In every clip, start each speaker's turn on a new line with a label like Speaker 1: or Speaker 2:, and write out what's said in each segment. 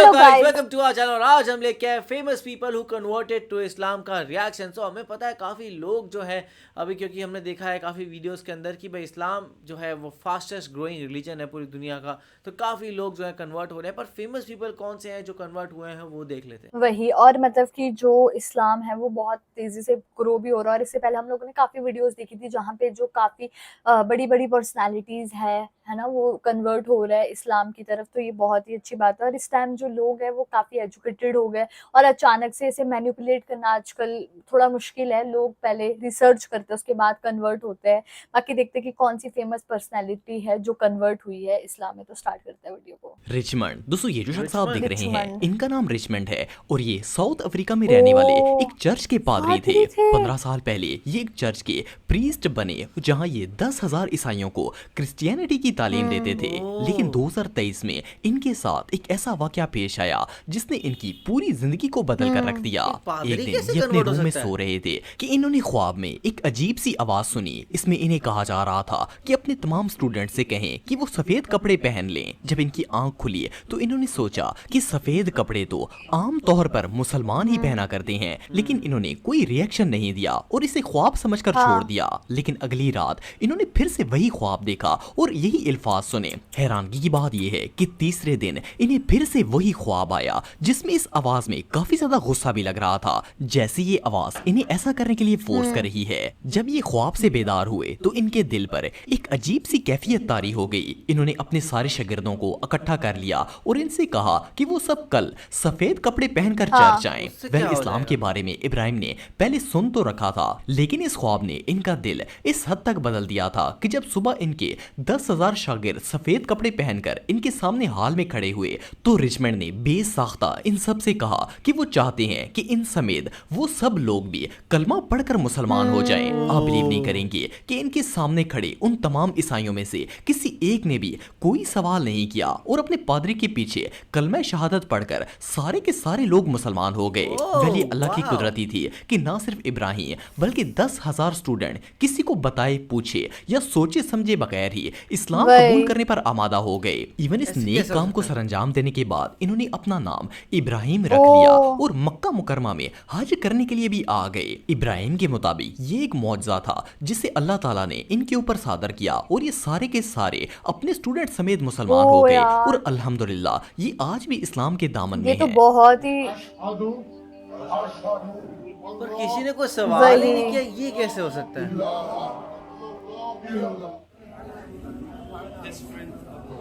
Speaker 1: Hello guys,
Speaker 2: welcome to our channel. اور آج ہم لیके آئے famous people who converted to Islam کا ریاکشن. سو ہمیں پتہ ہے کافی لوگ جو ہے ابھی، کیونکہ ہم نے دیکھا ہے کافی ویڈیوز کے اندر کہ بھائی اسلام جو ہے وہ فاسٹسٹ گروئنگ ریلیجن ہے پوری دنیا کا، تو کافی لوگ جو ہے کنورٹ ہو رہے ہیں. پر فیمس پیپل کون سے ہیں جو کنورٹ ہوئے ہیں وہ دیکھ لیتے ہیں.
Speaker 1: وہی اور مطلب کہ جو اسلام ہے وہ بہت تیزی سے گرو بھی ہو رہا ہے. اور اس سے پہلے ہم لوگوں نے کافی ویڈیوز دیکھی تھی جہاں پہ جو کافی بڑی بڑی پرسنالٹیز ہے نا، وہ کنورٹ ہو رہا ہے اسلام کی طرف. تو یہ بہت ہی اچھی بات ہے. اور اس ٹائم جو لوگ ہیں وہ کافی ایجوکیٹڈ ہو گئے، اور اچانک سے اسے مینیپولیٹ کرنا آج کل تھوڑا مشکل ہے. لوگ پہلے ریسرچ کرتے ہیں، اس کے بعد کنورٹ ہوتے ہیں. باقی دیکھتے ہیں کہ کون سی فیمس پرسنالٹی ہے جو کنورٹ ہوئی ہے اسلام میں. تو سٹارٹ کرتے ہیں ویڈیو کو.
Speaker 3: رچمنڈ. دوستو یہ جو شخص آپ دیکھ رہے ہیں
Speaker 1: رچمنڈ.
Speaker 3: ان کا نام رچمنڈ ہے، اور یہ ساؤتھ افریقہ میں رہنے والے ایک چرچ کے پادری تھے. 15 سال پہلے یہ ایک چرچ کے پریسٹ بنے جہاں یہ 10,000 عیسائیوں کو کرسچینٹی کی تعلیم دیتے تھے. لیکن 2023 میں ان کے ساتھ ایک ایسا واقعہ پیش آیا جس نے ان کی پوری زندگی کو بدل کر رکھ دیا. ایک دن یہ اپنے روم میں سو رہے تھے کہ انہوں نے خواب میں ایک عجیب سی آواز سنی. اس میں انہیں کہا جا رہا تھا کہ اپنے تمام اسٹوڈنٹ سے کہیں کہ وہ سفید کپڑے پہن لیں. جب ان کی آنکھ کھلی تو انہوں نے سوچا کہ سفید کپڑے تو عام طور پر مسلمان ہی پہنا کرتے ہیں، لیکن انہوں نے کوئی ری ایکشن نہیں دیا اور اسے خواب سمجھ کر چھوڑ دیا. لیکن اگلی رات انہوں نے پھر سے وہی خواب دیکھا اور یہی الفاظ سنے. حیرانگی کی بات یہ ہے کہ تیسرے دن انہیں پھر سے وہی خواب آیا جس میں اس آواز میں کافی زیادہ غصہ بھی لگ رہا تھا، جیسے یہ آواز انہیں ایسا کرنے کے لیے فورس کر رہی ہے. جب یہ خواب سے بیدار ہوئے تو ان کے دل پر ایک عجیب سی کیفیت طاری ہو گئی. انہوں نے اپنے سارے شاگردوں کو اکٹھا کر لیا اور ان سے کہا کہ وہ سب کل سفید کپڑے پہن کر چرچ آئیں. اسلام کے بارے میں ابراہیم نے پہلے سن تو رکھا تھا، لیکن اس خواب نے ان کا دل اس حد تک بدل دیا تھا کہ جب صبح ان کے 10,000 شاگرد سفید کپڑے پہن کر ان کے سامنے ہال میں کھڑے ہوئے تو رچمنڈ نے بے ساختہ ان سب سے کہا کہ وہ چاہتے ہیں کہ ان سمیت وہ سب لوگ بھی کلمہ پڑھ کر مسلمان ہو جائیں. آپ بلیو نہیں کریں گے کہ ان کے سامنے کھڑے ان تمام عیسائیوں میں سے کسی ایک نے بھی کوئی سوال نہیں کیا اور اپنے پادری کے پیچھے کلمہ شہادت پڑھ کر سارے کے سارے لوگ مسلمان ہو گئے. ولی اللہ کی قدرتی تھی کہ نہ صرف ابراہیم بلکہ 10,000 اسٹوڈنٹ کسی کو بتائے پوچھے یا سوچے سمجھے بغیر ہی اسلام قبول کرنے پر آمادہ ہو گئے. ایون اس نیک کام کو سر انجام دینے کے بعد انہوں نے اپنا نام ابراہیم رکھ لیا اور مکہ مکرمہ میں حج کرنے کے لیے بھی آ گئے. ابراہیم کے مطابق یہ ایک معجزہ تھا جسے اللہ تعالیٰ نے ان کے اوپر صادر کیا اور یہ سارے کے سارے اپنے اسٹوڈنٹ سمیت مسلمان ہو گئے. اور الحمدللہ یہ آج بھی اسلام کے دامن میں
Speaker 1: یہ تو
Speaker 3: ہے.
Speaker 1: بہت ہی
Speaker 2: پر کسی نے کوئی سوال ہی نہیں کیا، یہ کیسے ہو سکتا ہے؟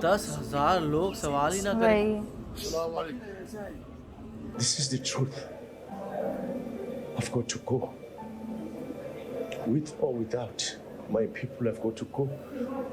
Speaker 2: 10,000 لوگ سوال ہی نہ کریں.
Speaker 4: This is the truth. I've got to go. With or without, my people have got to go.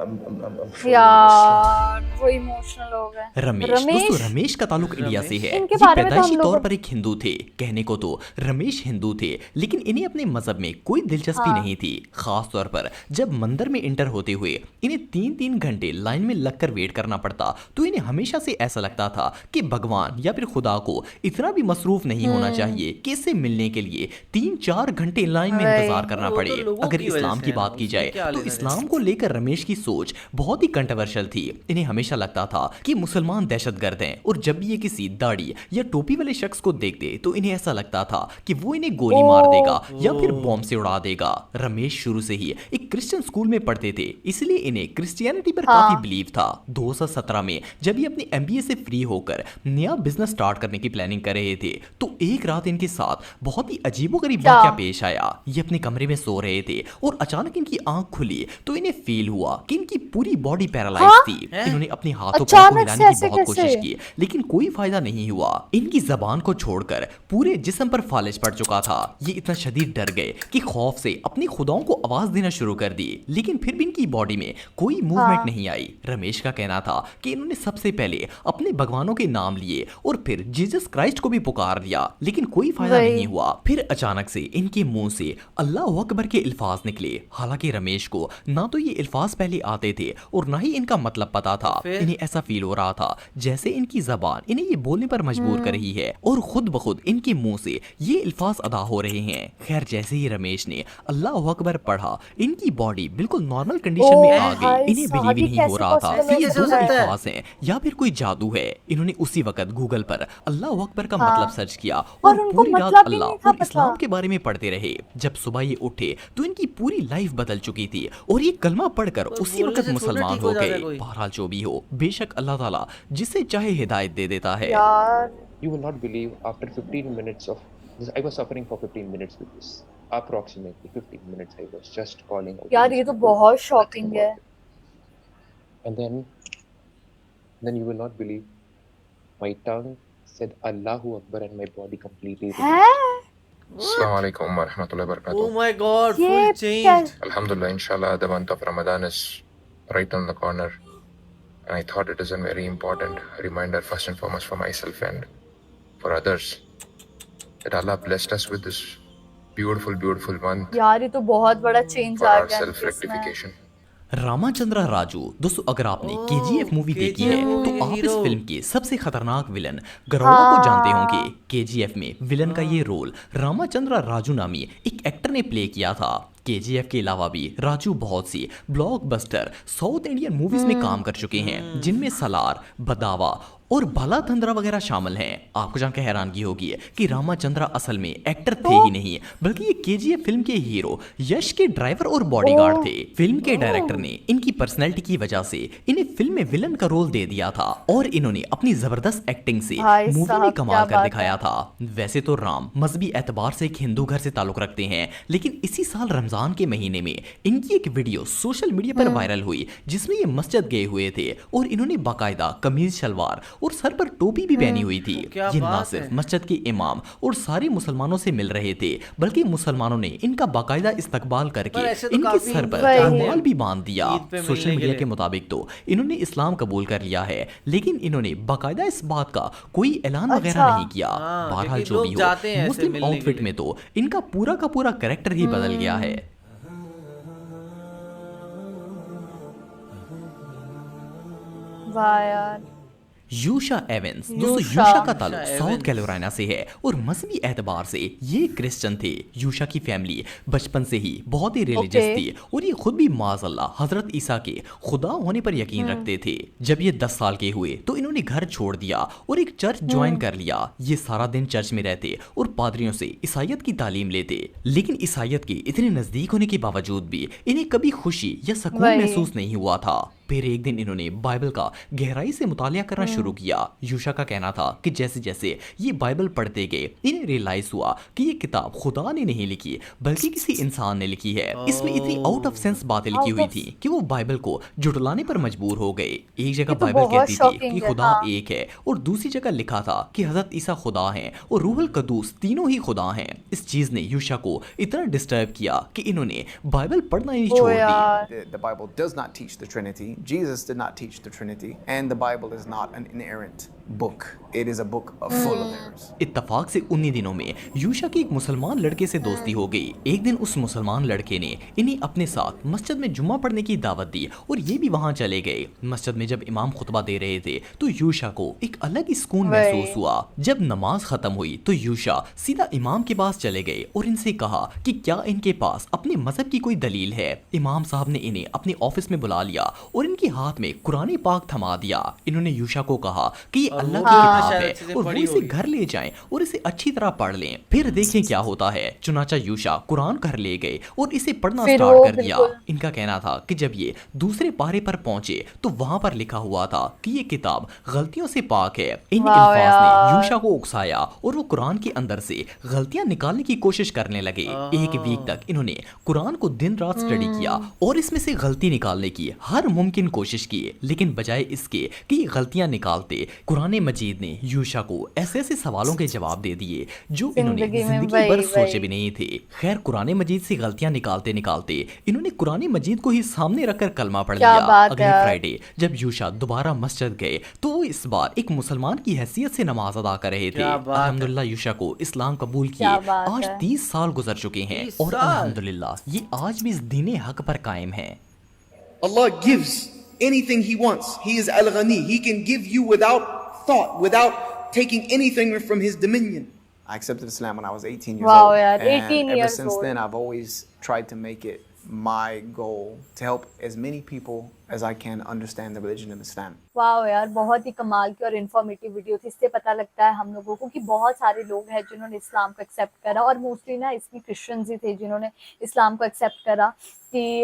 Speaker 4: I'm following
Speaker 1: یار وہ ایموشنل ہو گئے.
Speaker 3: رمیش. دوستو رمیش کا تعلق انڈیا سے ہے.
Speaker 1: ان کے
Speaker 3: یہ
Speaker 1: بارے میں تو
Speaker 3: پیدائشی
Speaker 1: ہم
Speaker 3: طور
Speaker 1: لوگ
Speaker 3: پر ایک ہندو تھے. کہنے کو تو رمیش ہندو تھے لیکن انہیں اپنے مذہب میں کوئی دلچسپی نہیں تھی. خاص طور پر جب مندر میں انٹر ہوتے ہوئے انہیں 3 گھنٹے لائن میں لگ کر ویٹ کرنا پڑتا تو انہیں ہمیشہ سے ایسا لگتا تھا کہ بھگوان یا پھر خدا کو اتنا بھی مصروف نہیں ہونا چاہیے کہ اس سے ملنے کے لیے 3-4 گھنٹے لائن میں انتظار کرنا پڑے. اگر اسلام کی بات کی جائے تو اسلام کو لے کر رمیش کی سوچ بہت ہی کنٹروورشل تھی. انہیں ہمیشہ لگتا تھا کہ مسلمان دہشت گرد ہیں، اور جب بھی یہ کسی داڑھی یا ٹوپی والے شخص کو دیکھتے تو انہیں ایسا لگتا تھا کہ وہ انہیں گولی مار دے گا یا پھر بوم سے اڑا دے گا. رمیش شروع سے ہی ایک کرسچن اسکول میں پڑھتے تھے، اس لیے انہیں کرسچینٹی پر کافی بلیو تھا. 2017 میں جب یہ اپنے MBA سے فری ہو کر نیا بزنس سٹارٹ کرنے کی پلاننگ کر رہے تھے تو ایک رات ان کے ساتھ بہت ہی عجیب و غریب واقعہ پیش آیا. یہ اپنے کمرے میں سو رہے تھے اور اچانک ان کی آنکھ کھلی تو انہیں فیل ہوا کہ ان کی پوری باڈی پیرالائز تھی. انہوں نے اپنے ہاتھوں کو ہلانے کی بہت کوشش کی لیکن کوئی فائدہ نہیں ہوا. ان کی زبان کو چھوڑ کر پورے جسم پر فالج پڑ چکا تھا. یہ اتنا شدید ڈر گئے کہ خوف سے اپنی خداؤں کو آواز دینا شروع کر دی لیکن پھر بھی ان کی باڈی میں کوئی موومنٹ نہیں آئی. رمیش کا کہنا تھا کہ انہوں نے سب سے پہلے اپنے بھگوانوں کے نام لیے اور پھر جیسس کرائسٹ کو بھی پکار دیا لیکن کوئی فائدہ نہیں ہوا. پھر اچانک سے ان کے منہ سے اللہ اکبر کے الفاظ نکلے. حالانکہ रमेश को ना तो ये अल्फाज पहले आते थे और ना ही इनका मतलब पता था। इन्हें ऐसा फील हो रहा था जैसे इनकी जबान इन्हें ये बोलने पर मजबूर कर रही है और खुद बखुद इनके मुंह से ये अल्फाज अदा हो रहे हैं। खैर जैसे ही रमेश ने अल्लाह अकबर पढ़ा, इनकी बॉडी बिल्कुल नॉर्मल कंडीशन में आ गई। इन्हें बिलीव ही नहीं हो रहा था कि ये दो अल्फाज हैं या फिर कोई जादू है। इन्होंने उसी वक्त गूगल पर अल्लाह अकबर का मतलब सर्च किया और पूरी रात अल्लाह और इस्लाम के बारे में पढ़ते रहे। जब सुबह ये उठे तो इनकी पूरी लाइफ बदल चुकी थी और ये कलमा पढ़कर उसी वक्त मुसलमान हो गए। बहरहाल जो भी हो, बेशक अल्लाह ताला जिसे चाहे हिदायत दे देता है।
Speaker 5: You will not believe, after 15 minutes of this, I was suffering for 15 minutes with this. Approximately 15 minutes I was just calling out.
Speaker 1: यार ये तो बहुत शॉकिंग है।
Speaker 5: And then you will not believe, my tongue said Allahu Akbar and my body completely released.
Speaker 6: Assalamu alaikum wa rahmatullahi wa barakatuh.
Speaker 2: Oh my god, full change.
Speaker 6: Alhamdulillah, inshallah, the month of Ramadan is right on the corner. And I thought it is a very important reminder, first and foremost, for myself and for others, that Allah blessed us with this beautiful, beautiful month
Speaker 1: यार ये तो बहुत बड़ा change
Speaker 6: for
Speaker 1: uh
Speaker 6: our
Speaker 1: गया इसमें।
Speaker 6: self-rectification.
Speaker 3: रामाचंद्रा Raju. दोस्तों अगर आपने केजीएफ मूवी देखी है तो आप इस फिल्म के सबसे खतरनाक विलन गरुड़ा को जानते होंगे। केजीएफ में विलन का ये रोल रामाचंद्रा राजू नामी एक एक्टर ने प्ले किया था। केजीएफ के अलावा भी राजू बहुत सी ब्लॉकबस्टर साउथ इंडियन मूवीज में काम कर चुके हैं, जिनमें सलार, बदावा और भला धंधरा वगैरह शामिल हैं। आपको जानकर हैरानगी होगी कि रामाचंद्रा असल में एक्टर थे ही नहीं, बल्कि ये केजीएफ फिल्म के हीरो यश के ड्राइवर और बॉडीगार्ड थे। फिल्म के डायरेक्टर ने इनकी पर्सनैलिटी की वजह से इन्हें फिल्म में विलन का रोल दे दिया था और इन्होंने अपनी जबरदस्त एक्टिंग से मूवी में कमाल कर दिखाया था। वैसे तो राम मजहबी एतबार से एक हिंदू घर से ताल्लुक रखते हैं, लेकिन इसी साल रमजान के महीने में इनकी एक वीडियो सोशल मीडिया पर वायरल हुई जिसमें ये मस्जिद गए हुए थे और इन्होंने बाकायदा कमीज शलवार और सर पर टोपी भी पहनी हुई थी। ये ना सिर्फ मस्जिद के इमाम और सारे मुसलमानों से मिल रहे थे, बल्कि मुसलमानों ने इनका बाकायदा इस्तकबाल करके इनके सर पर रुमाल भी बांध दिया। सोशल मीडिया के मुताबिक तो इन्होंने इस्लाम कबूल कर लिया है, लेकिन इन्होंने बाकायदा इस बात का कोई ऐलान वगैरह नहीं किया। बहरहाल जो भी हो, मुस्लिम आउटफिट में तो इनका पूरा का पूरा कैरेक्टर ही बदल गया है।
Speaker 1: वाह यार।
Speaker 3: यूशा एवेंस। दोस्तों यूशा का ताल्लुक साउथ कैरोलिना से है और मजहबी एतबार से ये क्रिश्चियन थे। यूशा की फैमिली बचपन से ही बहुत ही रिलीजियस थी और ये खुद भी माज़अल्लाह हजरत ईसा के खुदा होने पर यकीन रखते थे। जब ये 10 साल के हुए तो इन्होंने घर छोड़ दिया और एक चर्च ज्वाइन कर लिया। ये सारा दिन चर्च में रहते और पादरियों से ईसाइयत की तालीम लेते, लेकिन ईसाइयत के इतने नजदीक होने के बावजूद भी इन्हें कभी खुशी या सुकून महसूस नहीं हुआ था। फिर एक दिन इन्होंने बाइबल का गहराई से मुतालिया करना शुरू किया। यूशा का कहना था कि जैसे जैसे ये बाइबल पढ़ते गए, इन्हें रियलाइज हुआ कि ये किताब खुदा ने नहीं लिखी बल्कि किसी इंसान ने लिखी है। इसमें इतनी आउट ऑफ सेंस बातें लिखी हुई थी कि वो बाइबल को जुटलाने पर मजबूर हो गए। एक जगह बाइबल कहती थी कि खुदा एक है और दूसरी जगह लिखा था कि हजरत ईसा खुदा हैं और रूहुल कदूस तीनों ही खुदा हैं। इस चीज ने यूशा को इतना डिस्टर्ब किया कि इन्होंने बाइबल पढ़ना ही छोड़ दी।
Speaker 7: The Bible does not teach the Trinity. Jesus did not teach the Trinity, and the Bible is not an inerrant book. It is a book full of errors.
Speaker 3: इत्तफाक से उन्हीं दिनों में यूशा की एक मुसलमान लड़के से दोस्ती हो गई। एक दिन उस मुसलमान लड़के ने इन्हें अपने साथ मस्जिद में जुम्मा पढ़ने की दावत दी और ये भी वहां चले गए। मस्जिद में जब इमाम खुतबा दे रहे थे तो यूशा को एक अलग ही सुकून महसूस हुआ। जब नमाज खत्म हुई तो यूशा सीधा इमाम के पास चले गए और इनसे कहा कि क्या इनके पास अपने मजहब की कोई दलील है। इमाम साहब ने इन्हें अपने ऑफिस में बुला लिया और इनके हाथ में कुरान पाक थमा दिया। इन्होंने यूशा को कहा कि ये अल्लाह की किताब है और वो इसे घर ले जाएं और इसे अच्छी तरह पढ़ लें, फिर देखें क्या होता है। चुनाचा यूशा कुरान घर ले गए और इसे पढ़ना स्टार्ट कर दिया। इनका कहना था कि जब ये दूसरे पारे पर पहुंचे तो वहां पर लिखा हुआ था कि ये किताब गलतियों से पाक है। इन अल्फाज ने यूशा को उकसाया और वो कुरान के अंदर से गलतियां निकालने की कोशिश करने लगे। एक वीक तक इन्होंने कुरान को दिन रात स्टडी किया और इसमें से गलती निकालने की हर मुमकिन कोशिश की, लेकिन बजाय इसके कि गलतियां निकालते कुरान कुरान मजीद ने यूशा को ऐसे ऐसे सवालों के जवाब दे दिए जो इन्होंने
Speaker 1: जिंदगी में
Speaker 3: जिंदगी भर
Speaker 1: वही
Speaker 3: सोचे भी नहीं थे। खैर कुरान मजीद से गलतियां निकालते निकालते इन्होंने कुरान मजीद को ही सामने रखकर कलमा पढ़
Speaker 1: क्या
Speaker 3: लिया।
Speaker 1: बात
Speaker 3: अगले
Speaker 1: है।
Speaker 3: फ्राइडे जब यूशा दोबारा मस्जिद गए तो वो इस बार एक मुसलमान की हैसियत से नमाज अदा कर रहे थे।
Speaker 2: क्या बात है।
Speaker 3: अल्हम्दुलिल्लाह यूशा को इस्लाम कबूल किए
Speaker 1: क्या बात
Speaker 3: आज
Speaker 1: है।
Speaker 3: 30 साल गुजर चुके हैं
Speaker 2: 30
Speaker 3: और
Speaker 2: साल।
Speaker 3: अल्हम्दुलिल्लाह ये आज भी इस दीन हक पर कायम है।
Speaker 8: Allah gives anything He wants. He is Al-Ghani. He can give you without thought, without taking anything from His dominion.
Speaker 7: I accepted Islam when I was 18 years
Speaker 1: Wow,
Speaker 7: old.
Speaker 1: yaar,
Speaker 7: And
Speaker 1: 18
Speaker 7: ever
Speaker 1: years
Speaker 7: since
Speaker 1: old.
Speaker 7: then, I've always tried to make it my goal to help as many people as I can understand the religion of Islam.
Speaker 1: वाह यार, बहुत ही कमाल की और informative video थी। इससे पता लगता है हम लोगों को कि बहुत सारे लोग हैं जिन्होंने इस्लाम को एक्सेप्ट करा, और मोस्टली ना इसमें क्रिश्चियंस ही थे जिन्होंने इस्लाम को एक्सेप्ट करा। कि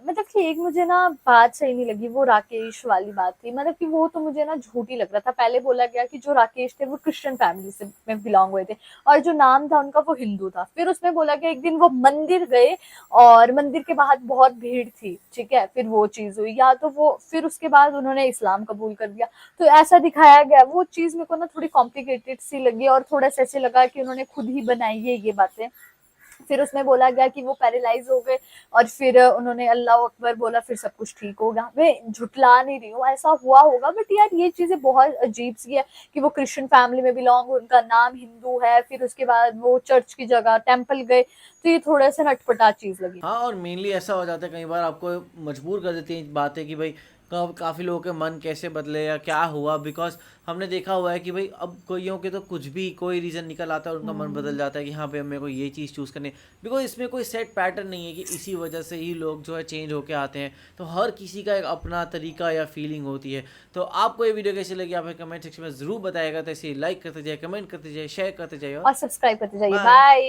Speaker 1: मतलब कि एक मुझे ना बात सही नहीं लगी, वो राकेश वाली बात थी। मतलब कि वो तो मुझे ना झूठी लग रहा था। पहले बोला गया कि जो राकेश थे वो क्रिश्चियन फैमिली से में बिलोंग हुए थे और जो नाम था उनका वो हिंदू था। फिर उसमें बोला गया एक दिन वो मंदिर गए और मंदिर के बाहर बहुत भीड़ थी, ठीक है, फिर वो चीज़ हुई, या तो वो फिर उसके बाद उन्होंने इस्लाम कबूल कर दिया। तो ऐसा दिखाया गया, वो चीज़ मेरे को ना थोड़ी कॉम्प्लिकेटेड सी लगी और थोड़ा सा ऐसे लगा कि उन्होंने खुद ही बनाई है ये बातें। फिर उसमें बोला गया कि वो पैरालाइज हो गए और फिर उन्होंने अल्लाह अकबर बोला, फिर सब कुछ ठीक हो गया। मैं झुटला नहीं रही हूँ, ऐसा हुआ होगा, बट यार ये चीज़ें बहुत अजीब सी है कि वो क्रिश्चियन फैमिली में बिलोंग, उनका नाम हिंदू है, फिर उसके बाद वो चर्च की जगह टेम्पल गए, तो ये थोड़ा सा नटपटा चीज़ लगी।
Speaker 2: हाँ, और मेनली ऐसा हो जाता है कई बार आपको मजबूर कर देती हैं बातें कि भाई काफ़ी लोगों के मन कैसे बदले या क्या हुआ। बिकॉज हमने देखा हुआ है कि भाई अब कोईयों के तो कुछ भी कोई रीज़न निकल आता है और उनका मन बदल जाता है कि हाँ भाई मेरे को ये चीज़ चूज़ करनी है। बिकॉज इसमें कोई सेट पैटर्न नहीं है कि इसी वजह से ही लोग जो है चेंज होके आते हैं। तो हर किसी का एक अपना तरीका या फीलिंग होती है। तो आपको ये वीडियो कैसी लगी आप कमेंट सेक्शन में ज़रूर बताइएगा। तो इसे लाइक करते जाइए, कमेंट करते जाइए, शेयर करते जाइए
Speaker 1: और सब्सक्राइब करते जाइए।
Speaker 2: Bye.
Speaker 1: बाय।